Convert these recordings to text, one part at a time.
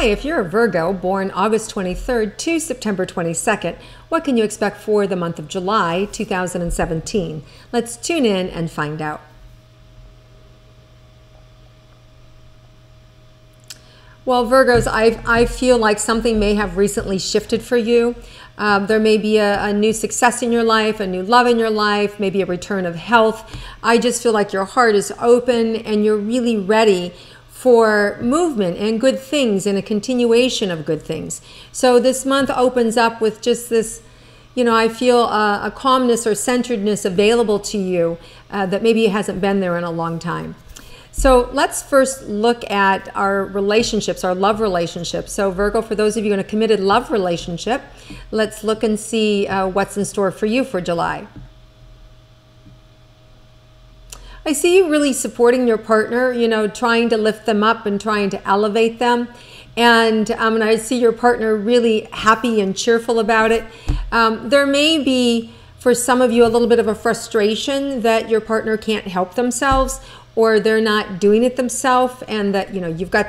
Hi, if you're a Virgo born August 23rd to September 22nd, what can you expect for the month of July 2017? Let's tune in and find out. Well, Virgos, I feel like something may have recently shifted for you. There may be a new success in your life, a new love in your life, maybe a return of health. I just feel like your heart is open and you're really ready for movement and good things and a continuation of good things. So this month opens up with just this, I feel a calmness or centeredness available to you that maybe hasn't been there in a long time. So let's first look at our relationships, our love relationships. So Virgo, for those of you in a committed love relationship, let's look and see what's in store for you for July. I see you really supporting your partner, trying to lift them up and trying to elevate them. And I see your partner really happy and cheerful about it. There may be, for some of you, a little bit of a frustration that your partner can't help themselves or they're not doing it themselves, and that, you've got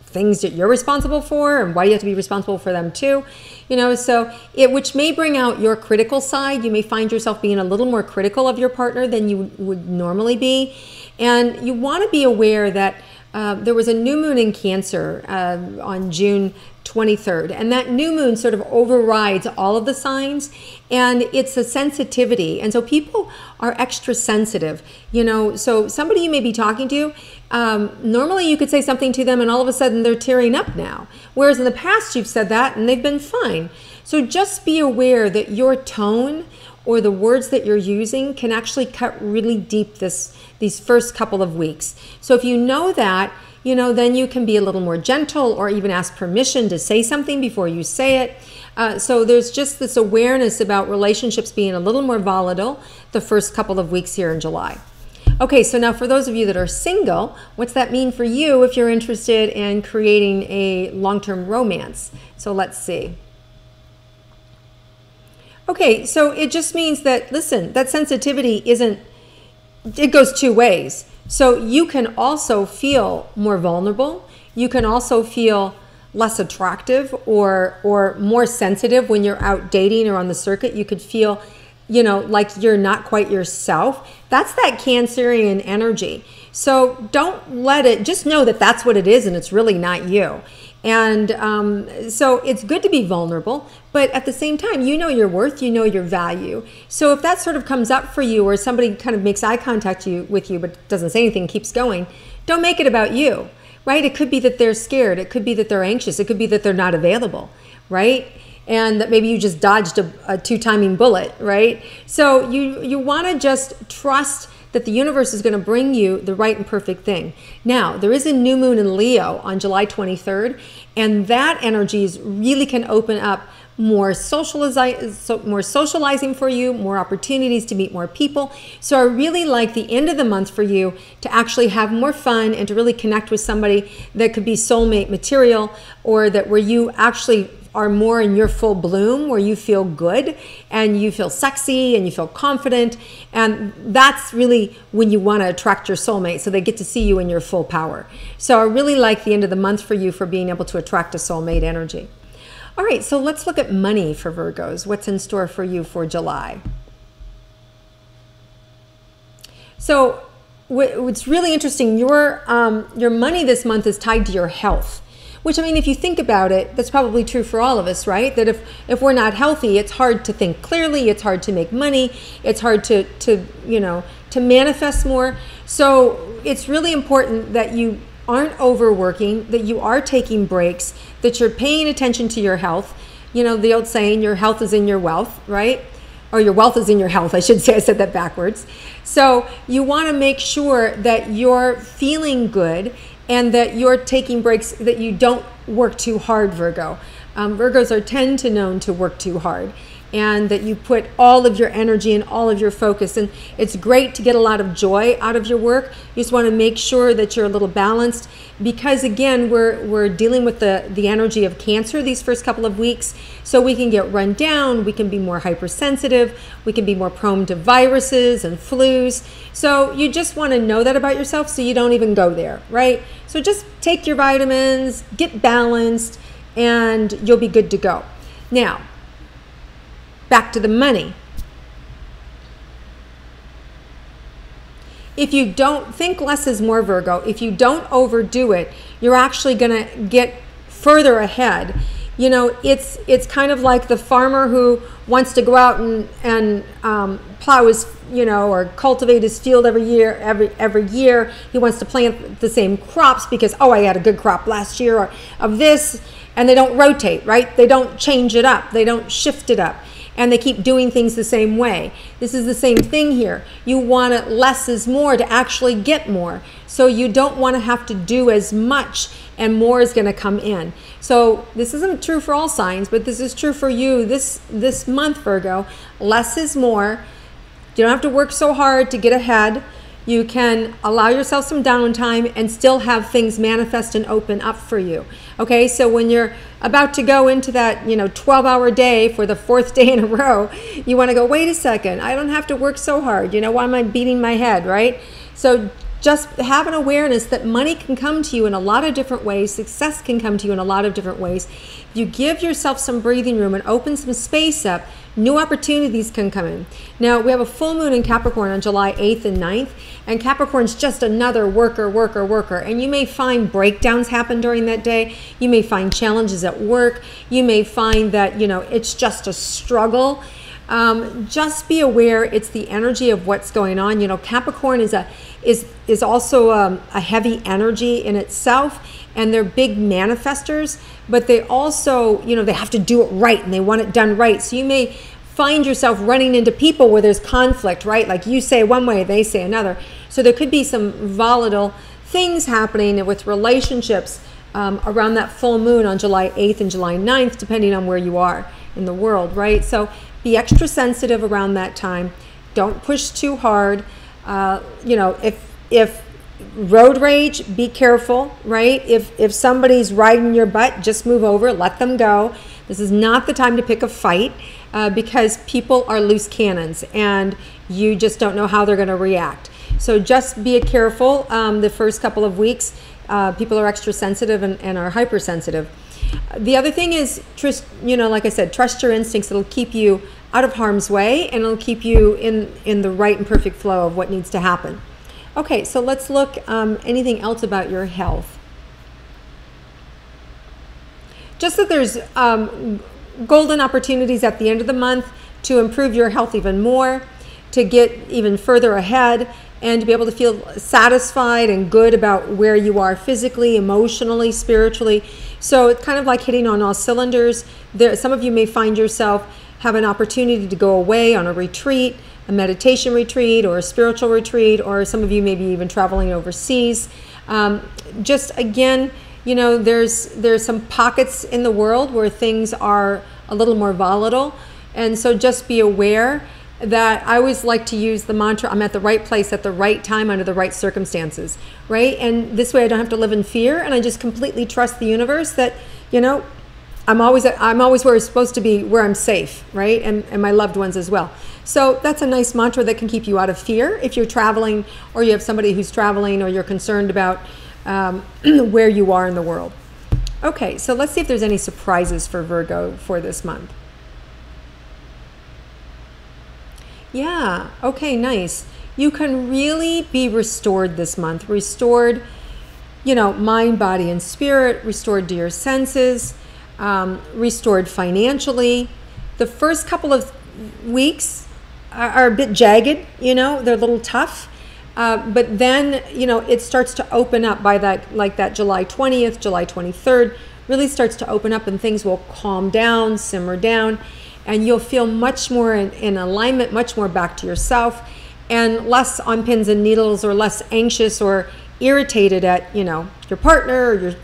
things that you're responsible for, and why do you have to be responsible for them too? Which may bring out your critical side. You may find yourself being a little more critical of your partner than you would normally be. And you want to be aware that there was a new moon in Cancer on June 23rd, and that new moon sort of overrides all of the signs, and it's a sensitivity. And so people are extra sensitive, so somebody you may be talking to, normally you could say something to them and all of a sudden they're tearing up now, whereas in the past you've said that and they've been fine. So just be aware that your tone or the words that you're using can actually cut really deep these first couple of weeks. So if you know that, then you can be a little more gentle or even ask permission to say something before you say it. So there's just this awareness about relationships being a little more volatile the first couple of weeks here in July. Okay, so now for those of you that are single, what's that mean for you if you're interested in creating a long-term romance? So let's see. Okay, so it just means that, listen, that sensitivity it goes two ways. So you can also feel more vulnerable. You can also feel less attractive or more sensitive when you're out dating or on the circuit. You could feel, like you're not quite yourself. That's that Cancerian energy. So don't let it, just know that that's what it is and it's really not you. And so it's good to be vulnerable, but at the same time, you know your worth, you know your value. So if that sort of comes up for you, or somebody kind of makes eye contact with you, but doesn't say anything, keeps going, don't make it about you, right? It could be that they're scared. It could be that they're anxious. It could be that they're not available, right? And that maybe you just dodged a two-timing bullet, right? So you want to just trust that the universe is going to bring you the right and perfect thing. Now, there is a new moon in Leo on July 23rd, and that energy really can open up more socializing for you, more opportunities to meet more people. So I really like the end of the month for you to actually have more fun and to really connect with somebody that could be soulmate material, or that where you actually are more in your full bloom, where you feel good and you feel sexy and you feel confident. And that's really when you want to attract your soulmate, so they get to see you in your full power. So I really like the end of the month for you for being able to attract a soulmate energy. All right, so let's look at money for Virgos. What's in store for you for July? So what's really interesting, your money this month is tied to your health. Which, I mean, if you think about it, that's probably true for all of us, right? That if we're not healthy, it's hard to think clearly, it's hard to make money, it's hard to manifest more. So it's really important that you aren't overworking, that you are taking breaks, that you're paying attention to your health. The old saying, your health is in your wealth, right? Or your wealth is in your health, I should say. I said that backwards. So you want to make sure that you're feeling good and that you're taking breaks, that you don't work too hard, Virgo. Virgos are tend to known to work too hard. and that you put all of your energy and all of your focus. And it's great to get a lot of joy out of your work. You just want to make sure that you're a little balanced, because again, we're dealing with the energy of Cancer these first couple of weeks. So we can get run down, we can be more hypersensitive, we can be more prone to viruses and flus. So you just want to know that about yourself so you don't even go there, right? So just take your vitamins, get balanced, and you'll be good to go. Now, back to the money. If you don't think less is more, Virgo, if you don't overdo it, you're actually going to get further ahead. You know, it's kind of like the farmer who wants to go out and plow his, you know, or cultivate his field every year. Every year he wants to plant the same crops because, oh, I had a good crop last year or of this, and they don't rotate, right? They don't change it up. They don't shift it up. And they keep doing things the same way. This is the same thing here. You want it less is more to actually get more. So you don't want to have to do as much, and more is going to come in. So this isn't true for all signs, but this is true for you this month, Virgo. Less is more. You don't have to work so hard to get ahead. You can allow yourself some downtime and still have things manifest and open up for you. Okay, so when you're about to go into that, you know, 12-hour day for the 4th day in a row, you want to go, wait a second, I don't have to work so hard. You know, why am I beating my head, right? So just have an awareness that money can come to you in a lot of different ways. Success can come to you in a lot of different ways. You give yourself some breathing room and open some space up, new opportunities can come in. Now, we have a full moon in Capricorn on July 8th and 9th, and Capricorn's just another worker. And you may find breakdowns happen during that day. You may find challenges at work. You may find that, you know, it's just a struggle. Just be aware it's the energy of what's going on. You know, Capricorn is also a heavy energy in itself, and they're big manifestors, but they also, you know, they have to do it right and they want it done right. So you may find yourself running into people where there's conflict, right? Like you say one way, they say another. So there could be some volatile things happening with relationships around that full moon on July 8th and July 9th, depending on where you are in the world, right? So be extra sensitive around that time. Don't push too hard. You know, if road rage, be careful, right? If somebody's riding your butt, just move over, let them go. This is not the time to pick a fight because people are loose cannons and you just don't know how they're going to react. So just be careful. The first couple of weeks, people are extra sensitive and are hypersensitive. The other thing is, you know, like I said, trust your instincts. It'll keep you out of harm's way, and it'll keep you in the right and perfect flow of what needs to happen. Okay, so let's look anything else about your health. Just that there's golden opportunities at the end of the month to improve your health even more, to get even further ahead, and to be able to feel satisfied and good about where you are physically, emotionally, spiritually. So it's kind of like hitting on all cylinders. Some of you may find yourself have an opportunity to go away on a retreat, a meditation retreat or a spiritual retreat, or some of you may be even traveling overseas. Just again, you know, there's some pockets in the world where things are a little more volatile. And so just be aware that I always like to use the mantra, I'm at the right place at the right time under the right circumstances, right? And this way I don't have to live in fear, and I just completely trust the universe that, you know, I'm always where I'm supposed to be, where I'm safe, right? And my loved ones as well. So that's a nice mantra that can keep you out of fear if you're traveling, or you have somebody who's traveling, or you're concerned about where you are in the world. Okay, so let's see if there's any surprises for Virgo for this month. Yeah, okay, nice. You can really be restored this month. Restored, you know, mind, body, and spirit. Restored to your senses. Restored financially. The first couple of weeks are a bit jagged, you know, they're a little tough. But then, you know, it starts to open up by that, like that July 20th, July 23rd, really starts to open up and things will calm down, simmer down, and you'll feel much more in alignment, much more back to yourself, and less on pins and needles or less anxious or irritated at, you know, your partner or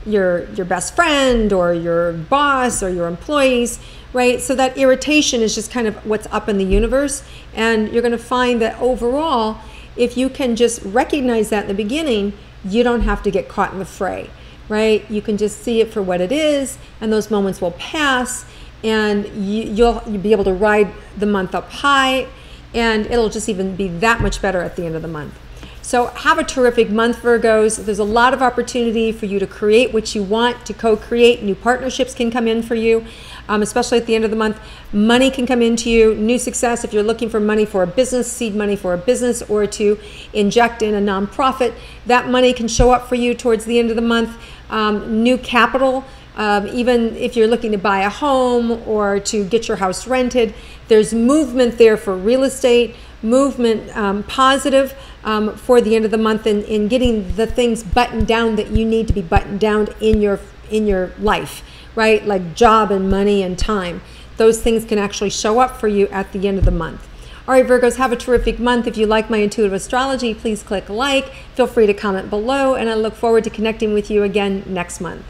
your best friend or your boss or your employees, right? So that irritation is just kind of what's up in the universe. And you're going to find that overall, if you can just recognize that in the beginning, you don't have to get caught in the fray, right? You can just see it for what it is, and those moments will pass, and you'll be able to ride the month up high, and it'll just even be that much better at the end of the month. So have a terrific month, Virgos. There's a lot of opportunity for you to create what you want, to co-create. New partnerships can come in for you, especially at the end of the month. Money can come into you, new success if you're looking for money for a business, seed money for a business, or to inject in a nonprofit. That money can show up for you towards the end of the month. New capital, even if you're looking to buy a home or to get your house rented. There's movement there for real estate, movement positive for the end of the month in getting the things buttoned down that you need to be buttoned down in your life, right? Like job and money and time. Those things can actually show up for you at the end of the month. All right, Virgos, have a terrific month. If you like my intuitive astrology, please click like. Feel free to comment below, and I look forward to connecting with you again next month.